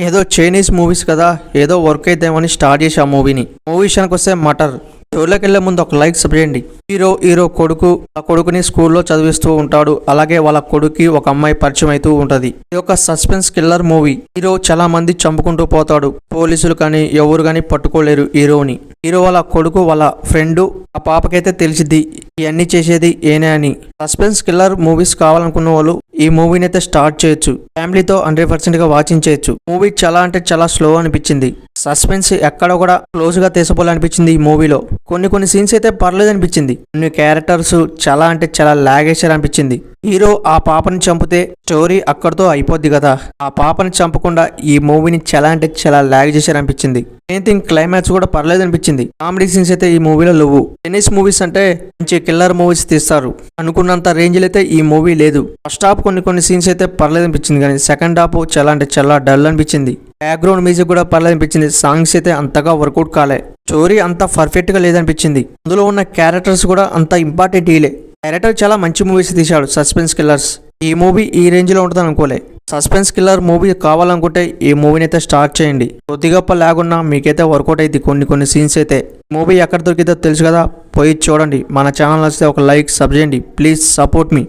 ఏదో Chinese movies కదా, ఏదో వర్క్ అయిద్దామని స్టార్ట్ చేసి ఆ మూవీ విషయానికి వస్తే మటర్. స్టోరీలోకి వెళ్లే ముందు ఒక లైక్ చేయండి. హీరో కొడుకు ఆ కొడుకుని స్కూల్లో చదివిస్తూ ఉంటాడు. అలాగే వాళ్ళ కొడుకు ఒక అమ్మాయి పరిచయం అవుతూ ఉంటది. ఇది ఒక సస్పెన్స్ కిల్లర్ మూవీ. హీరో చాలా మంది చంపుకుంటూ పోతాడు. పోలీసులు కానీ ఎవరు కానీ పట్టుకోలేరు హీరోని. హీరో వాళ్ళ కొడుకు వాళ్ళ ఫ్రెండ్ ఆ పాపకైతే తెలిసిద్ది ఇవన్నీ చేసేది ఏనే అని. సస్పెన్స్ కిల్లర్ మూవీస్ కావాలనుకున్న వాళ్ళు ఈ మూవీని అయితే స్టార్ట్ చేయొచ్చు. ఫ్యామిలీతో 100% గా వాచింగ్ చేయొచ్చు. మూవీ చాలా అంటే చాలా స్లో అనిపించింది. సస్పెన్స్ ఎక్కడ కూడా క్లోజ్ గా తీసుకోవాలనిపించింది ఈ మూవీలో. కొన్ని సీన్స్ అయితే పర్లేదు అనిపించింది. కొన్ని క్యారెక్టర్స్ చాలా అంటే చాలా లాగేసారు అనిపించింది. హీరో ఆ పాపని చంపితే స్టోరీ అక్కడితో అయిపోద్ది కదా, ఆ పాపని చంపకుండా ఈ మూవీని చాలా అంటే చాలా లాగ్ చేశారు అనిపించింది. మెయిన్ థింగ్ క్లైమాక్స్ కూడా పర్లేదు అనిపించింది. కామెడీ సీన్స్ అయితే ఈ మూవీలో లేవు. చైనీస్ మూవీస్ అంటే మంచి కిల్లర్ మూవీస్ తీస్తారు అనుకున్నంత రేంజ్ అయితే ఈ మూవీ లేదు. ఫస్ట్ హాఫ్ కొన్ని సీన్స్ అయితే పర్లేదు అనిపించింది, కానీ సెకండ్ హాఫ్ చాలా అంటే చాలా డల్ అనిపించింది. బ్యాక్గ్రౌండ్ మ్యూజిక్ కూడా పర్లేదు అనిపించింది. సాంగ్స్ అయితే అంతగా వర్కౌట్ కాలే. స్టోరీ అంత పర్ఫెక్ట్ గా లేదనిపించింది. అందులో ఉన్న క్యారెక్టర్స్ కూడా అంత ఇంపార్టెంట్ ఇలే. డైరెక్టర్ చాలా మంచి మూవీస్ తీశాడు సస్పెన్స్ కిల్లర్స్. ఈ మూవీ ఈ రేంజ్ లో ఉంటుంది అనుకోలే. సస్పెన్స్ కిల్లర్ మూవీ కావాలనుకుంటే ఈ మూవీని అయితే స్టార్ట్ చేయండి. కొద్దిగప్ప లేకున్నా మీకైతే వర్కౌట్ అయితే కొన్ని సీన్స్ అయితే. మూవీ ఎక్కడ దొరికితే తెలుసు కదా, పోయి చూడండి. మన ఛానల్ వస్తే ఒక లైక్ సబ్ చేయండి. Please support me.